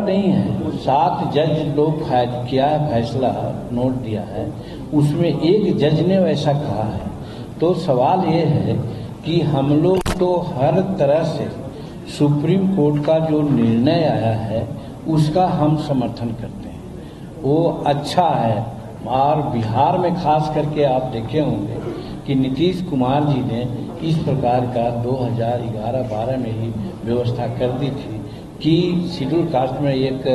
नहीं है, 7 जज लोग किया है फैसला, नोट दिया है, उसमें एक जज ने वैसा कहा है। तो सवाल ये है कि हम लोग तो हर तरह से सुप्रीम कोर्ट का जो निर्णय आया है उसका हम समर्थन करते हैं, वो अच्छा है। और बिहार में खास करके आप देखे होंगे कि नीतीश कुमार जी ने इस प्रकार का 2011-12 में ही व्यवस्था कर दी थी कि शेड्यूल कास्ट में एक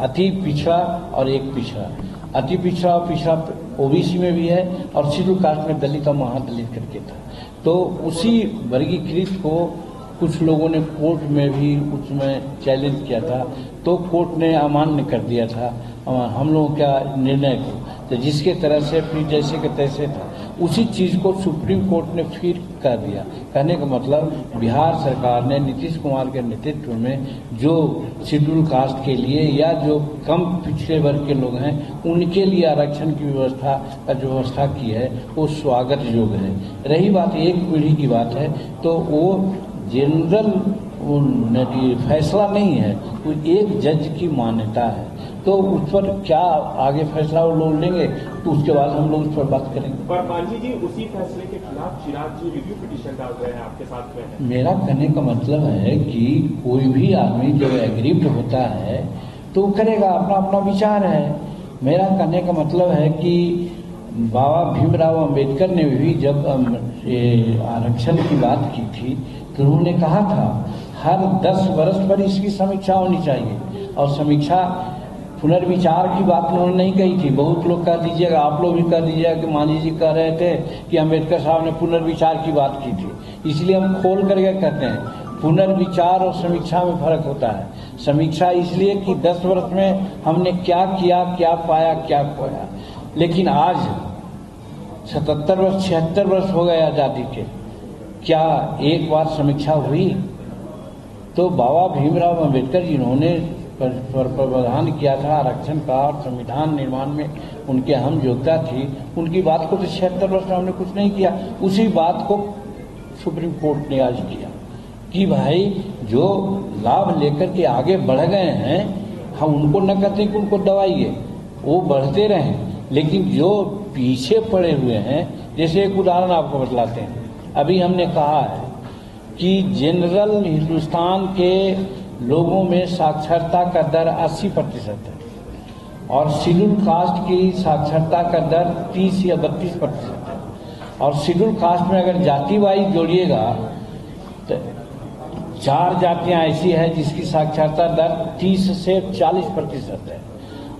अति पिछड़ा और एक पिछड़ा, अति पिछड़ा और पिछड़ा ओबीसी में भी है और शेड्यूल कास्ट में दलित और महादलित करके था। तो उसी वर्गीकृत को कुछ लोगों ने कोर्ट में भी उसमें चैलेंज किया था, तो कोर्ट ने अमान्य कर दिया था हम लोगों का निर्णय को। तो जिसके तरह से फिर जैसे के तैसे था, उसी चीज़ को सुप्रीम कोर्ट ने फिर कर दिया। कहने का मतलब बिहार सरकार ने नीतीश कुमार के नेतृत्व में जो शेड्यूल कास्ट के लिए या जो कम पिछड़े वर्ग के लोग हैं उनके लिए आरक्षण की व्यवस्था की है, वो स्वागत योग्य है। रही बात एक पीढ़ी की बात है, तो वो जनरल फैसला नहीं है, वो एक जज की मान्यता है। तो उस पर क्या आगे फैसला वो लोग लेंगे तो उसके बाद हम लोग उस पर बात करेंगे। पर मांझी जी उसी फैसले के खिलाफ चिराग जी रिव्यू पिटीशन डाल रहे हैं, आपके साथ में है। मेरा कहने का मतलब है कि कोई भी आदमी जब एग्रीव्ड होता है तो करेगा, अपना अपना विचार है। मेरा कहने का मतलब है कि बाबा भीमराव अंबेडकर ने भी जब आरक्षण की बात की थी तो उन्होंने कहा था हर 10 वर्ष पर इसकी समीक्षा होनी चाहिए, और समीक्षा पुनर्विचार की बात उन्होंने नहीं कही थी। बहुत लोग कह दीजिएगा, आप लोग भी कह दीजिएगा कि मांझी जी कह रहे थे कि अंबेडकर साहब ने पुनर्विचार की बात की थी, इसलिए हम खोल करके कहते हैं पुनर्विचार और समीक्षा में फर्क होता है। समीक्षा इसलिए कि 10 वर्ष में हमने क्या किया, क्या पाया, क्या खोया। लेकिन आज 77 वर्ष 76 वर्ष हो गए आज़ादी के, क्या एक बार समीक्षा हुई? तो बाबा भीमराव अंबेडकर जिन्होंने प्रावधान किया था आरक्षण का और संविधान निर्माण में उनके अहम योगदान थी, उनकी बात को तो 76 वर्ष में हमने कुछ नहीं किया। उसी बात को सुप्रीम कोर्ट ने आज किया कि भाई जो लाभ लेकर के आगे बढ़ गए हैं, हम उनको न कहते कि उनको दबाइए, वो बढ़ते रहें, लेकिन जो पीछे पड़े हुए हैं, जैसे एक उदाहरण आपको बतलाते हैं। अभी हमने कहा है कि जनरल हिंदुस्तान के लोगों में साक्षरता का दर 80% है और शेड्यूल कास्ट की साक्षरता का दर 30 या 32% है। और शेड्यूल कास्ट में अगर जाति वाइज जोड़िएगा तो 4 जातियां ऐसी है जिसकी साक्षरता दर 30 से 40% है,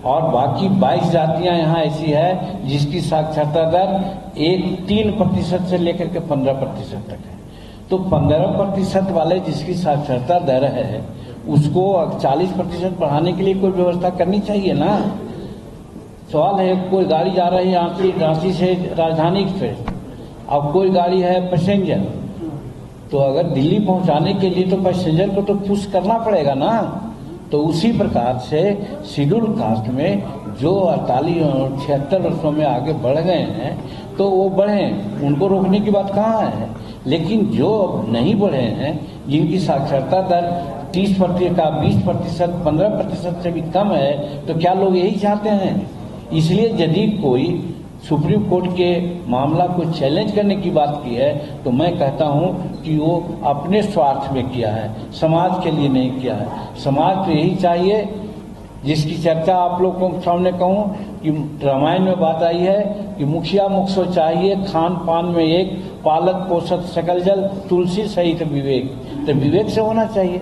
और बाकी 22 जातियां यहाँ ऐसी है जिसकी साक्षरता दर 3% से लेकर के 15% तक है। तो 15% वाले जिसकी साक्षरता दर है उसको 40% बढ़ाने के लिए कोई व्यवस्था करनी चाहिए ना। सवाल है, कोई गाड़ी जा रही है रांची से राजधानी एक्सप्रेस, अब कोई गाड़ी है पैसेंजर, तो अगर दिल्ली पहुंचाने के लिए तो पैसेंजर को तो पुश करना पड़ेगा ना। तो उसी प्रकार से शेड्यूल कास्ट में जो 48 और 76 वर्षों में आगे बढ़ गए हैं तो वो बढ़ें, उनको रोकने की बात कहाँ है। लेकिन जो नहीं बढ़े हैं, जिनकी साक्षरता दर 30% का 20%, 15% से भी कम है, तो क्या लोग यही चाहते हैं? इसलिए यदि कोई सुप्रीम कोर्ट के मामला को चैलेंज करने की बात की है तो मैं कहता हूं कि वो अपने स्वार्थ में किया है, समाज के लिए नहीं किया है। समाज तो यही चाहिए जिसकी चर्चा आप लोगों के सामने कहूं कि रामायण में बात आई है कि मुखिया मुख सो चाहिए, खान पान में एक, पालक पोषक सकल जल, तुलसी सहित विवेक। तो विवेक से होना चाहिए।